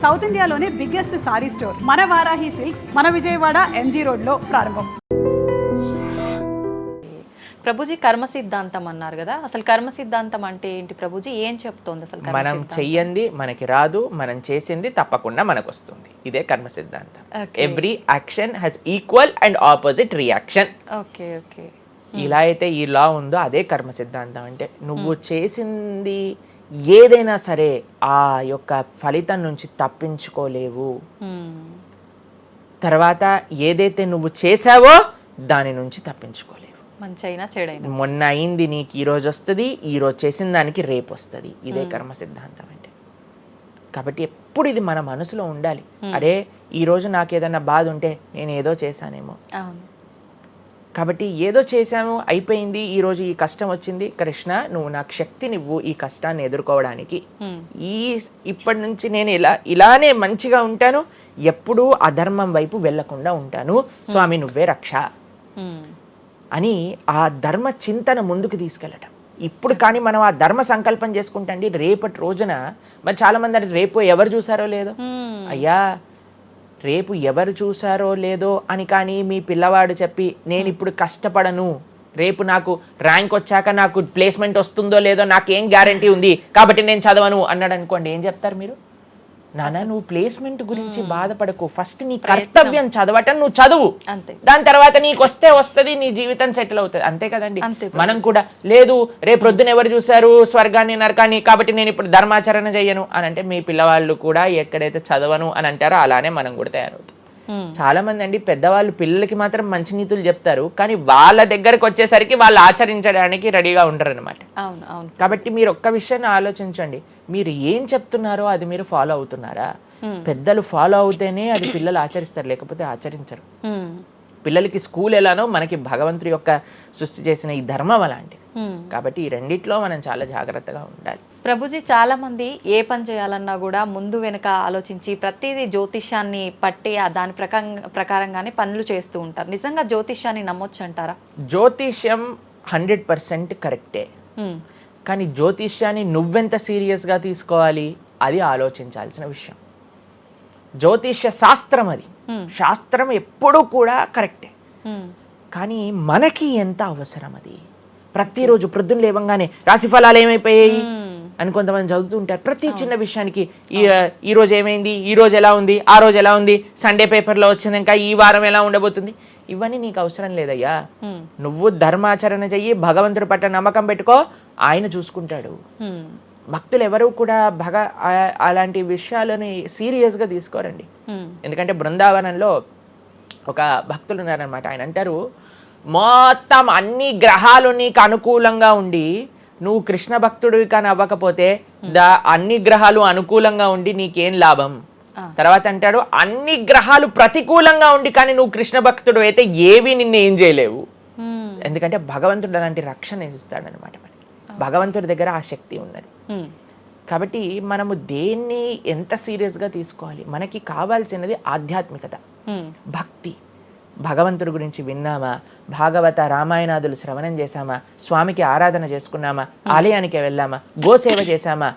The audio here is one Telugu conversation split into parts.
సౌత్ ఇండియాలోనే బిగ్గెస్ట్ సారీ స్టోర్ మన వారాహి సిల్క్స్ మన విజయవాడ ఎంజీ రోడ్లో ప్రారంభం. ప్రభుజీ కర్మ సిద్ధాంతం అన్నారు కదా, అసలు కర్మ సిద్ధాంతం అంటే ఏంటి ప్రభుజీ? ఏం చెప్తోంది అసలు? మనం చెయ్యంది మనకి రాదు, మనం చేసింది తప్పకుండా మనకు వస్తుంది. ఇదే కర్మ సిద్ధాంతం. Every action has equal and opposite reaction. Okay okay. ఇలా అయితే ఈ లా ఉందో అదే కర్మ సిద్ధాంతం. అంటే నువ్వు చేసింది ఏదైనా సరే ఆ యొక్క ఫలితం నుంచి తప్పించుకోలేవు. తర్వాత ఏదైతే నువ్వు చేసావో దాని నుంచి తప్పించుకోలేవు. మంచైనా చెడైనా మొన్న అయింది నీకు ఈ రోజు వస్తుంది, ఈ రోజు చేసిన దానికి రేపు వస్తుంది. ఇదే కర్మ సిద్ధాంతం అంటే. కాబట్టి ఎప్పుడు ఇది మన మనసులో ఉండాలి. అరే ఈ రోజు నాకు ఏదైనా బాధ ఉంటే నేను ఏదో చేశానేమో, కాబట్టి ఏదో చేశాము అయిపోయింది, ఈ రోజు ఈ కష్టం వచ్చింది, కృష్ణ నువ్వు నాకు శక్తినివ్వు ఈ కష్టాన్ని ఎదుర్కోవడానికి. ఇప్పటి నుంచి నేను ఇలానే మంచిగా ఉంటాను, ఎప్పుడూ అధర్మం వైపు వెళ్లకుండా ఉంటాను, స్వామి నువ్వే రక్ష అని ఆ ధర్మ చింతన ముందుకు తీసుకెళ్ళటం. ఇప్పుడు కానీ మనం ఆ ధర్మ సంకల్పం చేసుకుంటండి రేపటి రోజున మరి చాలా మంది అంటే రేపు ఎవరు చూసారో లేదో, అయ్యా రేపు ఎవరు చూసారో లేదో అని కానీ మీ పిల్లవాడు చెప్పి నేను ఇప్పుడు కష్టపడను, రేపు నాకు ర్యాంక్ వచ్చాక నాకు ప్లేస్మెంట్ వస్తుందో లేదో నాకేం గ్యారంటీ ఉంది కాబట్టి నేను చదవను అన్నాడు అనుకోండి, ఏం చెప్తారు మీరు? నాన్న నువ్వు ప్లేస్మెంట్ గురించి బాధపడకు, ఫస్ట్ నీ కర్తవ్యం చదవటం నువ్వు చదువు, దాని తర్వాత నీకు వస్తే వస్తుంది, నీ జీవితం సెటిల్ అవుతుంది. అంతే కదండి. మనం కూడా లేదు రేపు ప్రొద్దున ఎవరు చూసారు స్వర్గాన్ని నరకాన్ని కాబట్టి నేను ఇప్పుడు ధర్మాచరణ చెయ్యను అని అంటే మీ పిల్లవాళ్ళు కూడా ఎక్కడైతే చదవను అని అంటారో అలానే మనం కూడా తయారవుతాం. చాలా మంది అండి పెద్దవాళ్ళు పిల్లలకి మాత్రం మంచి నీతులు చెప్తారు, కానీ వాళ్ళ దగ్గరకు వచ్చేసరికి వాళ్ళు ఆచరించడానికి రెడీగా ఉండరు అనమాట. కాబట్టి మీరు ఒక్క విషయాన్ని ఆలోచించండి, మీరు ఏం చెప్తున్నారో అది మీరు ఫాలో అవుతున్నారా? పెద్దలు ఫాలో అవుతేనే అది పిల్లలు ఆచరిస్తారు, లేకపోతే ఆచరించరు. పిల్లలకి స్కూల్ ఎలానో మనకి భగవంతుడి యొక్క సృష్టి చేసిన ఈ ధర్మం అలాంటిది. కాబట్టి ఈ రెండిట్లో మనం చాలా జాగ్రత్తగా ఉండాలి. ప్రభుజీ చాలా మంది ఏ పని చేయాలన్నా కూడా ముందు వెనుక ఆలోచించి ప్రతిదీ జ్యోతిష్యాన్ని పట్టి దాని ప్రకారంగానే పనులు చేస్తూ ఉంటారు. నిజంగా జ్యోతిష్యాన్ని నమ్మొచ్చు అంటారా? జ్యోతిష్యం 100% కరెక్టే, కానీ జ్యోతిష్యాన్ని నువ్వెంత సీరియస్గా తీసుకోవాలి అది ఆలోచించాల్సిన విషయం. జ్యోతిష్య శాస్త్రం అది, శాస్త్రం ఎప్పుడూ కూడా కరెక్టే, కానీ మనకి ఎంత అవసరం అది. ప్రతిరోజు ప్రొద్దున లేవంగానే రాశి ఫలాలు ఏమైపోయాయి అని కొంతమంది చదువుతూ ఉంటారు. ప్రతి చిన్న విషయానికి ఈ రోజు ఏమైంది, ఈ రోజు ఎలా ఉంది, ఆ రోజు ఎలా ఉంది, సండే పేపర్లో వచ్చింది, ఇంకా ఈ వారం ఎలా ఉండబోతుంది, ఇవన్నీ నీకు అవసరం లేదయ్యా. నువ్వు ధర్మాచరణ చెయ్యి, భగవంతుడి పట్ల నమ్మకం పెట్టుకో, ఆయన చూసుకుంటాడు. భక్తులు ఎవరు కూడా అలాంటి విషయాలని సీరియస్గా తీసుకోరండి. ఎందుకంటే బృందావనంలో ఒక భక్తులు ఉన్నారనమాట. ఆయన అంటారు, మొత్తం అన్ని గ్రహాలు నీకు అనుకూలంగా ఉండి నువ్వు కృష్ణ భక్తుడివి కానీ అవ్వకపోతే అన్ని గ్రహాలు అనుకూలంగా ఉండి నీకేం లాభం. తర్వాత అంటాడు, అన్ని గ్రహాలు ప్రతికూలంగా ఉండి కానీ నువ్వు కృష్ణ భక్తుడు అయితే ఏవి నిన్ను ఏం చేయలేవు. ఎందుకంటే భగవంతుడు అలాంటి రక్షణ ఇస్తాడనమాట. మనకి భగవంతుడి దగ్గర ఆ శక్తి ఉన్నది. కాబట్టి మనము దేన్ని ఎంత సీరియస్గా తీసుకోవాలి? మనకి కావాల్సినది ఆధ్యాత్మికత, భక్తి. భగవంతుడి గురించి విన్నామా, భాగవత రామాయణాదులు శ్రవణం చేశామా, స్వామికి ఆరాధన చేసుకున్నామా, ఆలయానికి వెళ్ళామా, గోసేవ చేశామా,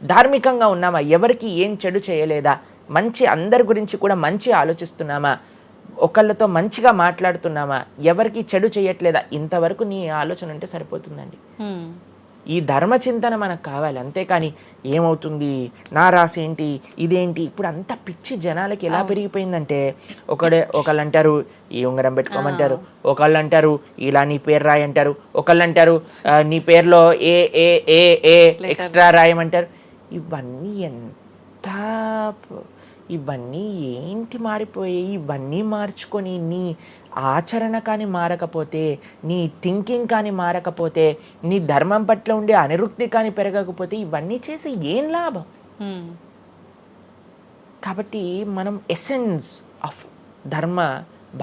ధార్మికంగా ఉన్నామా, ఎవరికి ఏం చెడు చేయలేదా, మంచి అందరి గురించి కూడా మంచి ఆలోచిస్తున్నామా, ఒకళ్ళతో మంచిగా మాట్లాడుతున్నామా, ఎవరికి చెడు చేయట్లేదా, ఇంతవరకు నీ ఆలోచన ఉంటే సరిపోతుందండి. ఈ ధర్మ చింతన మనకు కావాలి. అంతేకాని ఏమవుతుంది, నా రాసి ఏంటి, ఇదేంటి, ఇప్పుడు అంత పిచ్చి జనాలకి ఎలా పెరిగిపోయిందంటే ఒకళ్ళు అంటారు ఈ ఉంగరం పెట్టుకోమంటారు, ఒకళ్ళు అంటారు ఇలా నీ పేరు రాయి అంటారు, ఒకళ్ళు అంటారు నీ పేరులో ఏ ఏ ఏ ఏ ఎక్స్ట్రా రాయమంటారు. ఇవన్నీ ఏంటి మారిపోయాయి? ఇవన్నీ మార్చుకొని నీ ఆచరణ కానీ మారకపోతే, నీ థింకింగ్ కానీ మారకపోతే, నీ ధర్మం పట్ల ఉండే అనిరుక్తి కానీ పెరగకపోతే ఇవన్నీ చేసి ఏం లాభం? కాబట్టి మనం ఎసెన్స్ ఆఫ్ ధర్మ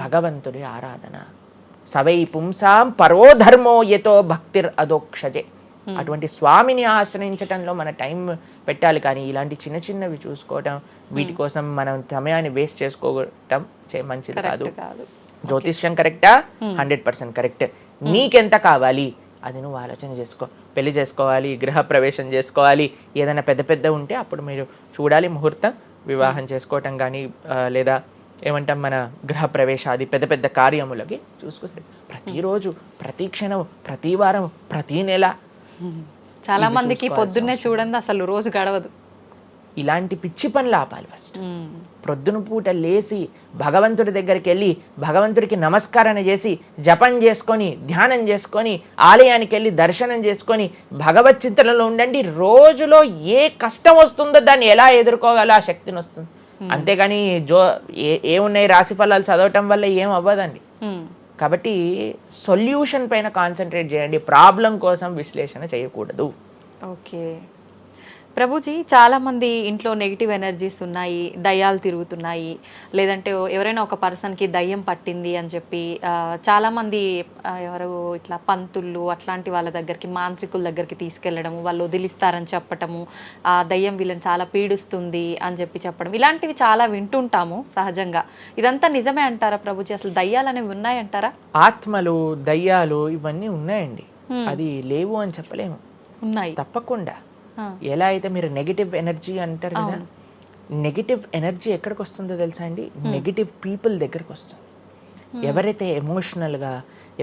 భగవంతుడి ఆరాధన. సవై పుంసాం పరో ధర్మో యతో భక్తిర్ అదోక్షజే. అటువంటి స్వామిని ఆశ్రయించటంలో మన టైం పెట్టాలి, కానీ ఇలాంటి చిన్న చిన్నవి చూసుకోవటం, వీటి కోసం మనం సమయాన్ని వేస్ట్ చేసుకోవటం మంచిది కాదు. జ్యోతిష్యం కరెక్టా? 100% కరెక్ట్. నీకెంత కావాలి అది నువ్వు ఆలోచన చేసుకో. పెళ్లి చేసుకోవాలి, గృహ ప్రవేశం చేసుకోవాలి, ఏదైనా పెద్ద ఉంటే అప్పుడు మీరు చూడాలి ముహూర్తం, వివాహం చేసుకోవటం కానీ లేదా ఏమంటాం మన గృహ ప్రవేశాది పెద్ద పెద్ద కార్యములకి చూసుకొస్తే ప్రతిరోజు ప్రతి క్షణం ప్రతి వారం ప్రతి నెల చాలా మందికి పొద్దున్నే చూడండి అసలు రోజు గడవదు. ఇలాంటి పిచ్చి పనులు ఆపాలి. ఫస్ట్ ప్రొద్దున పూట లేచి భగవంతుడి దగ్గరికి వెళ్ళి భగవంతుడికి నమస్కారం చేసి జపం చేసుకొని ధ్యానం చేసుకొని ఆలయానికి వెళ్ళి దర్శనం చేసుకొని భగవత్ చింతనలో ఉండండి. రోజులో ఏ కష్టం వస్తుందో దాన్ని ఎలా ఎదుర్కోగలో ఆ శక్తిని వస్తుంది. అంతేగాని ఏమున్నాయి రాశి ఫలాలు చదవటం వల్ల ఏం అవ్వదండి. కాబట్టి సొల్యూషన్ పైన కాన్సన్ట్రేట్ చేయండి, ప్రాబ్లం కోసం విశ్లేషణ చేయకూడదు. ఓకే ప్రభుజీ, చాలామంది ఇంట్లో నెగిటివ్ ఎనర్జీస్ ఉన్నాయి, దయ్యాలు తిరుగుతున్నాయి, లేదంటే ఎవరైనా ఒక పర్సన్కి దయ్యం పట్టింది అని చెప్పి చాలామంది ఎవరు ఇట్లా పంతుళ్ళు అట్లాంటి వాళ్ళ దగ్గరికి మాంత్రికుల దగ్గరికి తీసుకెళ్ళడము, వాళ్ళు వదిలిస్తారని చెప్పటము, ఆ దయ్యం వీళ్ళని చాలా పీడిస్తుంది అని చెప్పడం, ఇలాంటివి చాలా వింటుంటాము సహజంగా. ఇదంతా నిజమే అంటారా ప్రభుజీ? అసలు దయ్యాలు అనేవి ఉన్నాయంటారా? ఆత్మలు దయ్యాలు ఇవన్నీ ఉన్నాయండి, అది లేవు అని చెప్పలేము, ఉన్నాయి తప్పకుండా. ఎలా అయితే మీరు నెగిటివ్ ఎనర్జీ అంటారు కదా, నెగిటివ్ ఎనర్జీ ఎక్కడికి వస్తుందో తెలుసా అండి? నెగిటివ్ పీపుల్ దగ్గరికి వస్తుంది. ఎవరైతే ఎమోషనల్గా,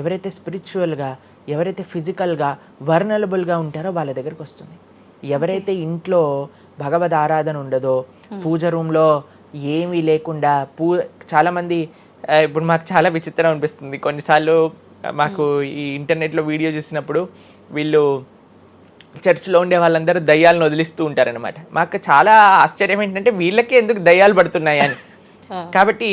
ఎవరైతే స్పిరిచువల్గా, ఎవరైతే ఫిజికల్గా వర్నలబుల్గా ఉంటారో వాళ్ళ దగ్గరికి వస్తుంది. ఎవరైతే ఇంట్లో భగవద్ ఆరాధన ఉండదో, పూజ రూమ్లో ఏమీ లేకుండా చాలామంది ఇప్పుడు మాకు చాలా విచిత్రం అనిపిస్తుంది కొన్నిసార్లు. మాకు ఈ ఇంటర్నెట్లో వీడియో చూసినప్పుడు వీళ్ళు చర్చ్లో ఉండే వాళ్ళందరూ దయ్యాలను వదిలిస్తూ ఉంటారనమాట. మాకు చాలా ఆశ్చర్యం ఏంటంటే వీళ్ళకి ఎందుకు దయ్యాలు పడుతున్నాయి అని. కాబట్టి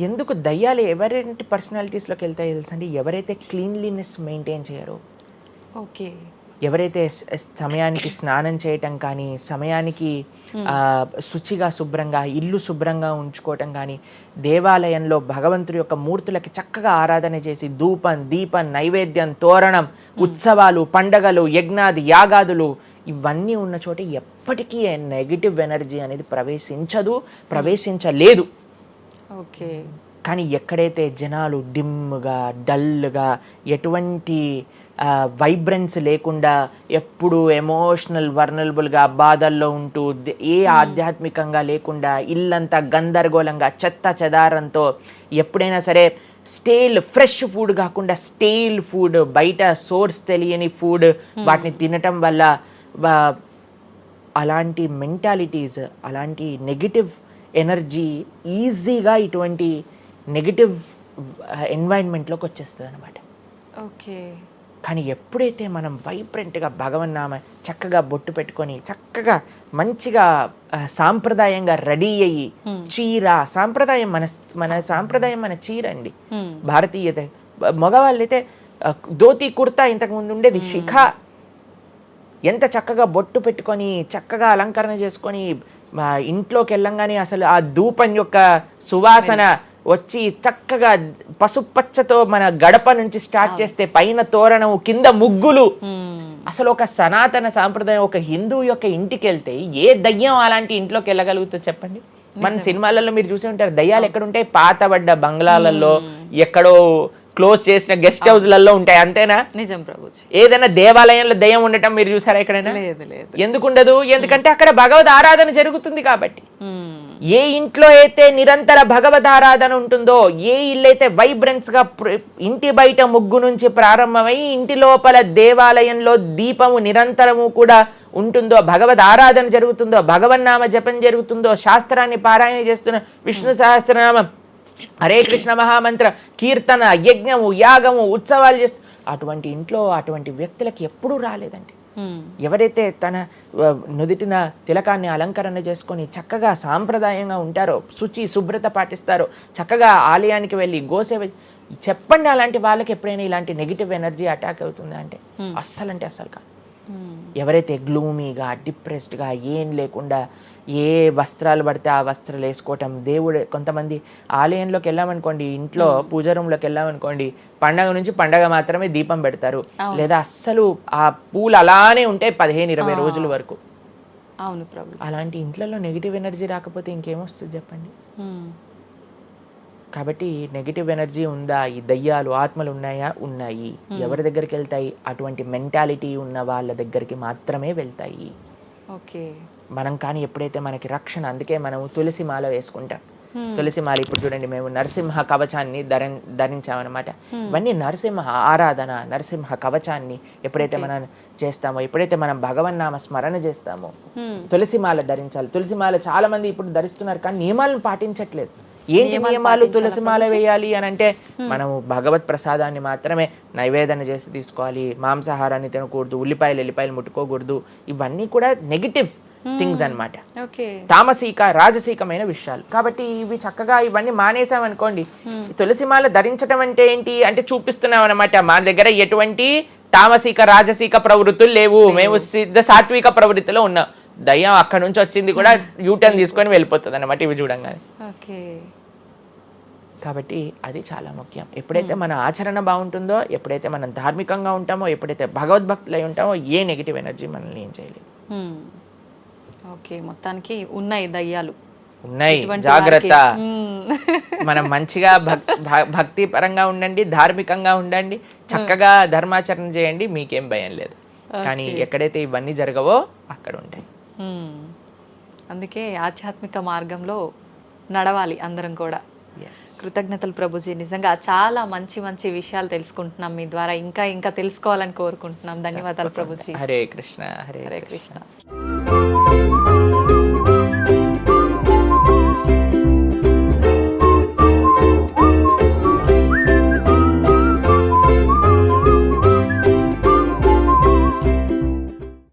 ఎందుకు దయ్యాలు ఎవరైతే పర్సనాలిటీస్లోకి వెళ్తాయో తెలుసండి? ఎవరైతే క్లీన్లీనెస్ మెయింటైన్ చేయరో, ఓకే, ఎవరైతే సమయానికి స్నానం చేయటం కానీ, సమయానికి శుచిగా శుభ్రంగా ఇల్లు శుభ్రంగా ఉంచుకోవటం కానీ, దేవాలయంలో భగవంతుడి యొక్క మూర్తులకి చక్కగా ఆరాధన చేసి ధూపం దీపం నైవేద్యం తోరణం ఉత్సవాలు పండగలు యజ్ఞాది యాగాదులు ఇవన్నీ ఉన్న చోట ఎప్పటికీ నెగిటివ్ ఎనర్జీ అనేది ప్రవేశించలేదు. ఓకే. కానీ ఎక్కడైతే జనాలు డిమ్గా డల్గా ఎటువంటి వైబ్రెన్స్ లేకుండా ఎప్పుడు ఎమోషనల్ వర్నలబుల్గా బాధల్లో ఉంటూ ఆధ్యాత్మికంగా లేకుండా ఇల్లంతా గందరగోళంగా చెత్త చెదారంతో ఎప్పుడైనా సరే ఫ్రెష్ ఫుడ్ కాకుండా స్టేల్ ఫుడ్, బయట సోర్స్ తెలియని ఫుడ్ వాటిని తినటం వల్ల అలాంటి మెంటాలిటీస్, అలాంటి నెగిటివ్ ఎనర్జీ ఈజీగా ఇటువంటి నెగిటివ్ ఎన్వైరన్మెంట్లోకి వచ్చేస్తుంది అనమాట. ఓకే. కానీ ఎప్పుడైతే మనం వైబ్రెంట్గా భగవన్నామ చక్కగా బొట్టు పెట్టుకొని చక్కగా మంచిగా సాంప్రదాయంగా రెడీ అయ్యి చీర సాంప్రదాయం మన సాంప్రదాయం మన చీర అండి. భారతీయత మగవాళ్ళు అయితే ధోతి కుర్తా ఇంతకుముందు ఉండేది, శిఖ ఎంత చక్కగా బొట్టు పెట్టుకొని చక్కగా అలంకరణ చేసుకొని ఇంట్లోకి వెళ్ళంగానే అసలు ఆ ధూపం యొక్క సువాసన వచ్చి చక్కగా పసుపచ్చతో మన గడప నుంచి స్టార్ట్ చేస్తే పైన తోరణం కింద ముగ్గులు. అసలు ఒక సనాతన సాంప్రదాయం ఒక హిందువు యొక్క ఇంటికి వెళ్తే ఏ దయ్యం అలాంటి ఇంట్లోకి వెళ్ళగలుగుతుంది చెప్పండి? మన సినిమాలలో మీరు చూసి ఉంటారు, దయ్యాలు ఎక్కడుంటాయి? పాతబడ్డ బంగ్లాలలో, ఎక్కడో క్లోజ్ చేసిన గెస్ట్ హౌస్లలో ఉంటాయి, అంతేనా? నిజం ప్రభుజీ. ఏదైనా దేవాలయంలో దయ్యం ఉండటం మీరు చూసారా ఎక్కడైనా? ఎందుకు ఉండదు? ఎందుకంటే అక్కడ భగవద్ ఆరాధన జరుగుతుంది కాబట్టి. ఏ ఇంట్లో అయితే నిరంతర భగవద్ ఆరాధన ఉంటుందో, ఏ ఇల్లు అయితే వైబ్రెన్స్ గా ఇంటి బయట ముగ్గు నుంచి ప్రారంభమై ఇంటి లోపల దేవాలయంలో దీపము నిరంతరము కూడా ఉంటుందో, భగవద్ ఆరాధన జరుగుతుందో, భగవన్నామ జపం జరుగుతుందో, శాస్త్రాన్ని పారాయణ చేస్తున్న విష్ణు సహస్రనామం హరే కృష్ణ మహామంత్ర కీర్తన యజ్ఞము యాగము ఉత్సవాలు చేస్తూ అటువంటి ఇంట్లో అటువంటి వ్యక్తులకి ఎప్పుడూ రాలేదండి. ఎవరైతే తన నుదిటిన తిలకాన్ని అలంకరణ చేసుకొని చక్కగా సాంప్రదాయంగా ఉంటారో, శుచి శుభ్రత పాటిస్తారో, చక్కగా ఆలయానికి వెళ్ళి గోసేవ చెప్పండి, అలాంటి వాళ్ళకి ఎప్పుడైనా ఇలాంటి నెగిటివ్ ఎనర్జీ అటాక్ అవుతుందా అంటే అస్సలు కాదు. ఎవరైతే గ్లూమీగా డిప్రెస్డ్గా ఏం లేకుండా ఏ వస్త్రాలు పడితే ఆ వస్త్రాలు వేసుకోవటం, దేవుడు కొంతమంది ఆలయంలోకి వెళ్ళామనుకోండి, ఇంట్లో పూజ రూమ్లోకి వెళ్ళామనుకోండి, పండగ నుంచి పండగ మాత్రమే దీపం పెడతారు, లేదా అస్సలు ఆ పూలు అలానే ఉంటాయి 15-20 రోజుల వరకు. అవును ప్రభు. అలాంటి ఇంట్లలో నెగిటివ్ ఎనర్జీ రాకపోతే ఇంకేమొస్తుంది చెప్పండి? కాబట్టి నెగిటివ్ ఎనర్జీ ఉందా? ఈ దయ్యాలు ఆత్మలు ఉన్నాయా? ఉన్నాయి. ఎవరి దగ్గరికి వెళ్తాయి? అటువంటి మెంటాలిటీ ఉన్న వాళ్ళ దగ్గరికి మాత్రమే వెళ్తాయి. ఓకే. మనం కానీ ఎప్పుడైతే మనకి రక్షణ, అందుకే మనం తులసి మాల వేసుకుంటాం. తులసి మాల ఇప్పుడు చూడండి, మేము నరసింహ కవచాన్ని ధరించామన్నమాట. ఇవన్నీ నరసింహ ఆరాధన, నరసింహ కవచాన్ని ఎప్పుడైతే మనం చేస్తామో, ఎప్పుడైతే మనం భగవన్నామ స్మరణ చేస్తామో, తులసి మాల ధరించాలి. తులసి మాల చాలా మంది ఇప్పుడు ధరిస్తున్నారు కానీ నియమాలను పాటించట్లేదు. ఏంటి నియమాలు? తులసి మాల వేయాలి అని అంటే మనము భగవత్ ప్రసాదాన్ని మాత్రమే నైవేదన చేసి తీసుకోవాలి, మాంసాహారాన్ని తినకూడదు, ఎల్లిపాయలు ముట్టుకోకూడదు. ఇవన్నీ కూడా నెగిటివ్ థింగ్స్ అన్నమాట, తామసిక రాజసీకమైన విషయాలు. కాబట్టి ఇవి చక్కగా ఇవన్నీ మానేసామనుకోండి. తులసిమాల ధరించడం అంటే ఏంటి అంటే చూపిస్తున్నాం అనమాట, మా దగ్గర ఎటువంటి తామసిక రాజసీక ప్రవృత్తులు లేవు, మేము సిద్ధ సాత్విక ప్రవృత్తిలో ఉన్నాం. దయ్యం అక్కడ నుంచి వచ్చింది కూడా యూటర్న్ తీసుకొని వెళ్ళిపోతుంది అన్నమాట ఇవి చూడంగానే. కాబట్టి అది చాలా ముఖ్యం. ఎప్పుడైతే మన ఆచరణ బాగుంటుందో, ఎప్పుడైతే మనం ధార్మికంగా ఉంటామో, ఎప్పుడైతే భగవద్భక్తులై ఉంటామో, ఏ నెగిటివ్ ఎనర్జీ మనల్ని ఏం చేయలేదు. ఓకే, మొత్తానికి ఉన్నాయి దయ్యాలు, ఉన్నాయి, జాగ్రత్త. మనం మంచిగా భక్తి పరంగా ఉండండి, ధార్మికంగా ఉండండి, చక్కగా ధర్మాచరణ చేయండి, మీకేం భయం లేదు. కానీ ఎక్కడైతే ఇవన్నీ జరగవో అక్కడ ఉంటాయి. అందుకే ఆధ్యాత్మిక మార్గంలో నడవాలి అందరం కూడా. కృతజ్ఞతలు ప్రభుజీ, నిజంగా చాలా మంచి మంచి విషయాలు తెలుసుకుంటున్నాం మీ ద్వారా. ఇంకా ఇంకా తెలుసుకోవాలని కోరుకుంటున్నాం. ధన్యవాదాలు ప్రభుజీ. హరే కృష్ణ. హరే కృష్ణ.